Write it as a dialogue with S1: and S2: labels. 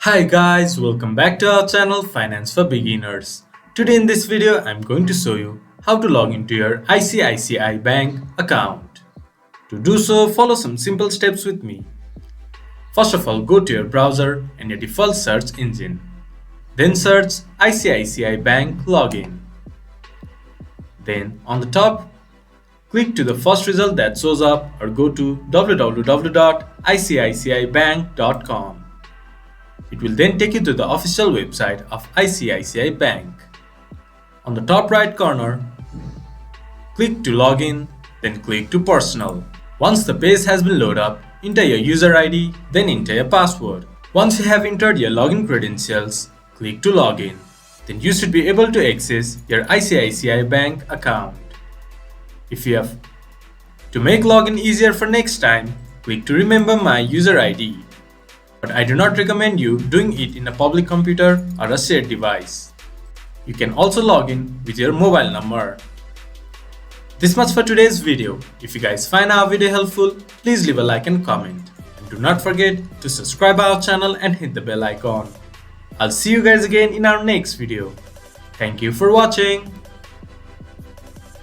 S1: Hi guys, welcome back to our channel Finance for Beginners. Today in this video, I'm going to show you how to log into your ICICI Bank account. To do so, follow some simple steps with me. First of all, go to your browser and your default search engine. Then search ICICI Bank Login. Then on the top, click to the first result that shows up or go to www.icicibank.com. It will then take you to the official website of ICICI Bank. On the top right corner, click to login, then click to personal. Once the page has been loaded up, enter your user ID, then enter your password. Once you have entered your login credentials, click to login. Then you should be able to access your ICICI Bank account. If you have to make login easier for next time, click to remember my user ID. But I do not recommend you doing it in a public computer or a shared device. You can also log in with your mobile number. This much for today's video. If you guys find our video helpful, please leave a like and comment. And do not forget to subscribe our channel and hit the bell icon. I'll see you guys again in our next video. Thank you for watching.